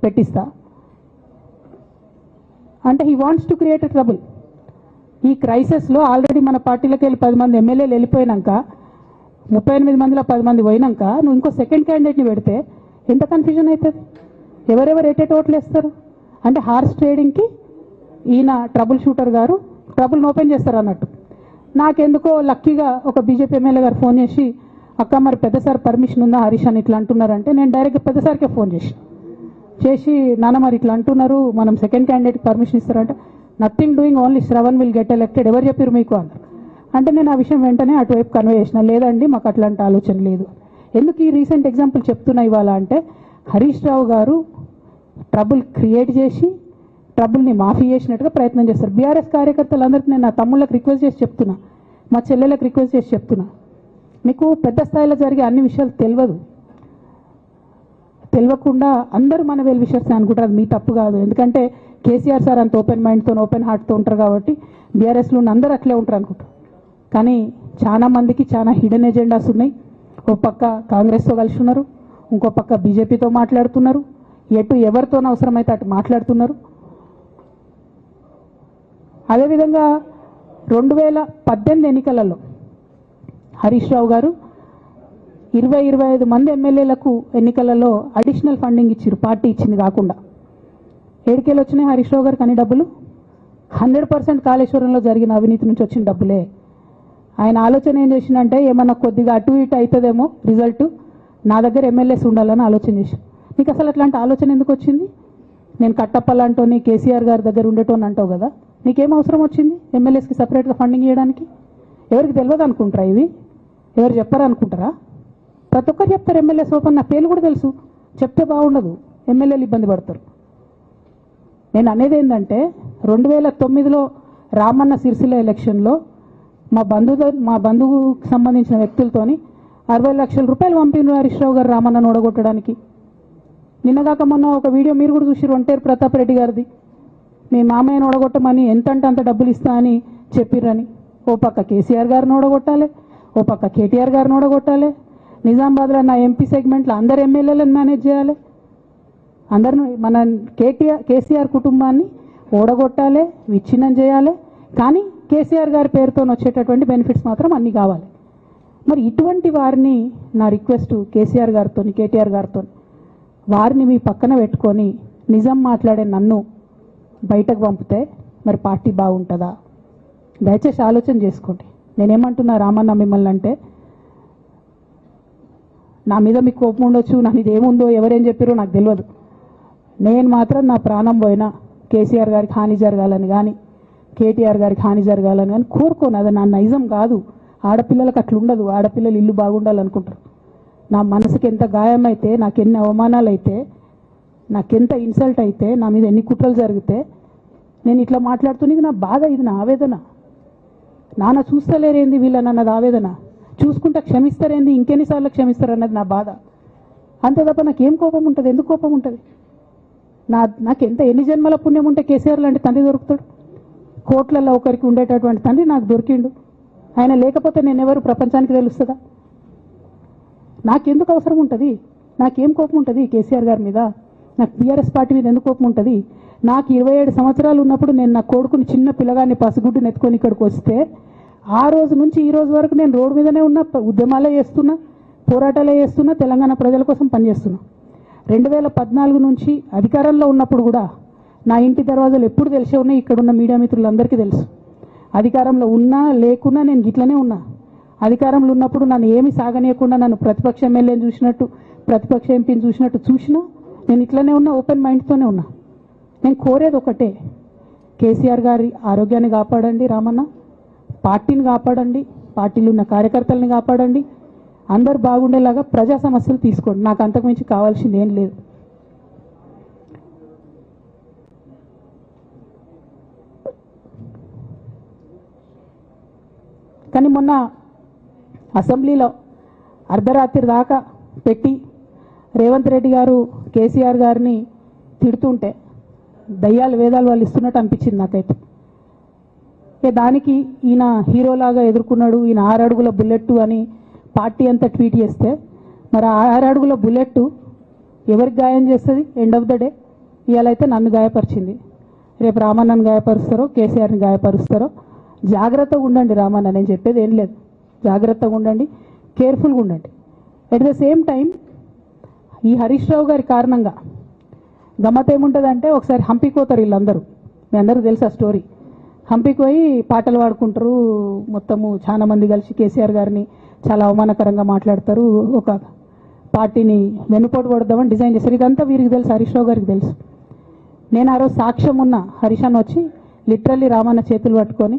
పెట్టిస్తా అంటే he wants to create a trouble. ఈ క్రైసిస్లో already మన పార్టీలోకి వెళ్ళి 10 మంది ఎమ్మెల్యేలు వెళ్ళిపోయినాక 38 మందిలో 10 మంది పోయినాక నువ్వు ఇంకో సెకండ్ క్యాండిడేట్ని పెడితే ఎంత కన్ఫ్యూజన్ అవుతుంది? ఎవరెవరు ఎటెట్ ఓట్లు వేస్తారు? అంటే హార్స్ ట్రేడింగ్కి ఈయన ట్రబుల్ షూటర్ గారు ట్రబుల్ని ఓపెన్ చేస్తారు అన్నట్టు. నాకెందుకో లక్కీగా ఒక బీజేపీ ఎమ్మెల్యే గారు ఫోన్ చేసి, అక్క మరి పెద్దసారి పర్మిషన్ ఉందా హరీష్ అని ఇట్లా అంటున్నారంటే, నేను డైరెక్ట్గా పెద్దసారికే ఫోన్ చేసి నాన్న మరి ఇట్లా అంటున్నారు, మనం సెకండ్ క్యాండిడేట్కి పర్మిషన్ ఇస్తారంటే, nothing doing, only Shravan will get elected, ఎవరు చెప్పారు మీకు అన్నారు. అంటే నేను ఆ విషయం వెంటనే అటువైపు కన్వే చేసిన, లేదండి మాకు అట్లాంటి ఆలోచన లేదు. ఎందుకు ఈ రీసెంట్ ఎగ్జాంపుల్ చెప్తున్నా ఇవాళ అంటే, హరీష్ రావు గారు ట్రబుల్ క్రియేట్ చేసి ట్రబుల్ని మాఫీ చేసినట్టుగా ప్రయత్నం చేస్తారు. బీఆర్ఎస్ కార్యకర్తలందరికీ నేను నా తమ్ముళ్ళకి రిక్వెస్ట్ చేసి చెప్తున్నా, మా చెల్లెలకు రిక్వెస్ట్ చేసి చెప్తున్నా, మీకు పెద్ద స్థాయిలో జరిగే అన్ని విషయాలు తెలియకుండా అందరూ మన వెల్ విషర్స్ అనుకుంటారు. మీ తప్పు కాదు, ఎందుకంటే కేసీఆర్ సార్ అంత ఓపెన్ మైండ్తో ఓపెన్ హార్ట్తో ఉంటారు కాబట్టి బీఆర్ఎస్లో ఉన్న అందరూ అట్లే ఉంటారు అనుకుంటారు. కానీ చాలా మందికి చాలా హిడెన్ ఎజెండాస్ ఉన్నాయి. ఒక పక్క కాంగ్రెస్తో కలిసి ఉన్నారు, ఇంకో పక్క బీజేపీతో మాట్లాడుతున్నారు, ఎటు ఎవరితోనూ అవసరమైతే అటు మాట్లాడుతున్నారు. అదేవిధంగా 2018 ఎన్నికలలో హరీష్ రావు గారు 20-25 మంది ఎమ్మెల్యేలకు ఎన్నికలలో అడిషనల్ ఫండింగ్ ఇచ్చారు, పార్టీ ఇచ్చింది కాకుండా. ఏడికేలు వచ్చినాయి హరీష్ రావు గారికి అన్ని డబ్బులు? 100% కాళేశ్వరంలో జరిగిన అవినీతి నుంచి వచ్చిన డబ్బులే. ఆయన ఆలోచన ఏం చేసిందంటే, ఏమన్నా కొద్దిగా అటు ఇటు అవుతుందేమో రిజల్ట్, నా దగ్గర ఎమ్మెల్యేస్ ఉండాలని ఆలోచన చేశాను. నీకు అసలు అట్లాంటి ఆలోచన ఎందుకు వచ్చింది? నేను కట్టప్పలాంటోని కేసీఆర్ గారి దగ్గర ఉండేటోని అంటావు కదా, నీకేం అవసరం వచ్చింది ఎమ్మెల్యేస్కి సపరేట్గా ఫండింగ్ ఇవ్వడానికి? ఎవరికి తెలియదు అనుకుంటారా? ఇది ఎవరు చెప్పారు అనుకుంటారా? ప్రతి ఒక్కరు చెప్తారు ఎమ్మెల్యేస్ ఓపెన్, నా పేర్లు కూడా తెలుసు, చెప్తే బాగుండదు, ఎమ్మెల్యేలు ఇబ్బంది పడతారు. నేను అనేది ఏంటంటే, 2009లో రామన్న సిరిసిల్ల ఎలక్షన్లో మా బంధువుకు సంబంధించిన వ్యక్తులతోని 60 లక్షల రూపాయలు పంపిన హరీష్ రావు గారు రామన్నను ఓడగొట్టడానికి. నిన్నగాక మొన్న ఒక వీడియో మీరు కూడా చూసి, ఒంటేరు ప్రతాప్ రెడ్డి గారిది, మీ మామయ్యను ఓడగొట్టమని ఎంత అంటే అంత డబ్బులు ఇస్తా అని చెప్పిర్రని. ఓ పక్క కేసీఆర్ గారిని ఓడగొట్టాలి, ఓ పక్క కేటీఆర్ గారిని ఓడగొట్టాలి, నిజామాబాద్లో నా ఎంపీ సెగ్మెంట్లో అందరు ఎమ్మెల్యేలను మేనేజ్ చేయాలి, అందరిని మన కేసీఆర్ కుటుంబాన్ని ఓడగొట్టాలి, విచ్ఛిన్నం చేయాలి. కానీ కేసీఆర్ గారి పేరుతో వచ్చేటటువంటి బెనిఫిట్స్ మాత్రం అన్నీ కావాలి. మరి ఇటువంటి వారిని నా రిక్వెస్ట్ కేసీఆర్ గారితో కేటీఆర్ గారితో, వారిని మీ పక్కన పెట్టుకొని నిజం మాట్లాడే నన్ను బయటకు పంపితే మరి పార్టీ బాగుంటుందా? దయచేసి ఆలోచన చేసుకోండి. నేనేమంటున్నా రామన్న మిమ్మల్ని అంటే, నా మీద మీకు కోపం ఉండొచ్చు, నా మీద ఏముందో ఎవరేం చెప్పారో నాకు తెలియదు. నేను మాత్రం నా ప్రాణం పోయినా కేసీఆర్ గారికి హాని జరగాలని కానీ కేటీఆర్ గారికి హాని జరగాలని కానీ కోరుకోను. అది నా నైజం కాదు. ఆడపిల్లలకు అట్లా ఉండదు. ఆడపిల్లలు ఇల్లు బాగుండాలనుకుంటారు. నా మనసుకి ఎంత గాయమైతే, నాకు ఎన్ని అవమానాలు అయితే, నాకెంత ఇన్సల్ట్ అయితే, నా మీద ఎన్ని కుట్రలు జరిగితే నేను ఇట్లా మాట్లాడుతున్నా. ఇది నా బాధ, ఇది నా ఆవేదన. నాన్న చూస్తలేరేంది వీళ్ళనన్నది ఆవేదన, చూసుకుంటా క్షమిస్తారేంది ఇంకెన్నిసార్లు క్షమిస్తారు అన్నది నా బాధ. అంతే తప్ప నాకేం కోపం ఉంటుంది? ఎందుకు కోపం ఉంటుంది? నాకెంత ఎన్ని జన్మల పుణ్యం ఉంటే కేసీఆర్ లాంటి తండ్రి దొరుకుతాడు? కోట్లలో ఒకరికి ఉండేటటువంటి తండ్రి నాకు దొరికిండు. ఆయన లేకపోతే నేను ఎవరు ప్రపంచానికి తెలుస్తుందా? నాకెందుకు అవసరం ఉంటుంది? నాకేం కోపం ఉంటుంది కేసీఆర్ గారి మీద? నాకు బీఆర్ఎస్ పార్టీ మీద ఎందుకు కోపం ఉంటుంది? నాకు 27 సంవత్సరాలు ఉన్నప్పుడు నేను నా కొడుకుని చిన్న పిల్లగాన్ని పసిగుడ్డుని ఎత్తుకొని ఇక్కడికి వస్తే ఆ రోజు నుంచి ఈ రోజు వరకు నేను రోడ్డు మీదనే ఉన్నా, ఉద్యమాలే చేస్తున్నా, పోరాటాలే చేస్తున్నా, తెలంగాణ ప్రజల కోసం పనిచేస్తున్నా. 2014 నుంచి అధికారంలో ఉన్నప్పుడు కూడా నా ఇంటి దర్వాజాలు ఎప్పుడు తెలిసే ఉన్నాయి. ఇక్కడున్న మీడియా మిత్రులందరికీ తెలుసు. అధికారంలో ఉన్నా లేకున్నా నేను ఇట్లనే ఉన్నా. అధికారంలో ఉన్నప్పుడు నన్ను ఏమి సాగనీయకుండా నన్ను ప్రతిపక్ష ఎమ్మెల్యేని చూసినట్టు, ప్రతిపక్ష ఎంపీని చూసినా నేను ఇట్లనే ఉన్నా, ఓపెన్ మైండ్తోనే ఉన్నా. నేను కోరేది ఒకటే, కేసీఆర్ గారి ఆరోగ్యాన్ని కాపాడండి రామన్న, పార్టీని కాపాడండి, పార్టీలో ఉన్న కార్యకర్తలని కాపాడండి, అందరు బాగుండేలాగా ప్రజా సమస్యలు తీసుకోండి. నాకు అంతకుమించి కావాల్సింది ఏం లేదు. కానీ మొన్న అసెంబ్లీలో అర్ధరాత్రి దాకా పెట్టి రేవంత్ రెడ్డి గారు కేసీఆర్ గారిని తిడుతుంటే దయ్యాలు వేదాలు వాళ్ళు ఇస్తున్నట్టు అనిపించింది నాకైతే. దానికి ఈయన హీరోలాగా ఎదుర్కొన్నాడు, ఈయన 6 అడుగుల బుల్లెట్ అని పార్టీ అంతా ట్వీట్ చేస్తే, మరి 6 అడుగుల బుల్లెట్ ఎవరికి గాయం చేస్తుంది? ఎండ్ ఆఫ్ ద డే ఇవాళైతే నన్ను గాయపరిచింది, రేపు రామన్నను గాయపరుస్తారో కేసీఆర్ని గాయపరుస్తారో. జాగ్రత్తగా ఉండండి రామన్న, నేను చెప్పేది ఏం లేదు, జాగ్రత్తగా ఉండండి, కేర్ఫుల్గా ఉండండి. ఎట్ ద సేమ్ టైం ఈ హరీష్ రావు గారి కారణంగా గమ్మత్ ఏముంటుందంటే, ఒకసారి హంపీకి పోతారు వీళ్ళందరూ, మీ అందరూ తెలుసు ఆ స్టోరీ. హంపీకి పోయి పాటలు పాడుకుంటారు, మొత్తము చాలా మంది కలిసి కేసీఆర్ గారిని చాలా అవమానకరంగా మాట్లాడతారు, ఒక పార్టీని వెనుపోటు పడదామని డిజైన్ చేశారు. ఇదంతా వీరికి తెలుసు, హరీష్ రావు గారికి తెలుసు. నేను ఆ రోజు సాక్ష్యం ఉన్న హరీష్ అన్న వచ్చి లిటరల్లీ రామన్న చేతులు పట్టుకొని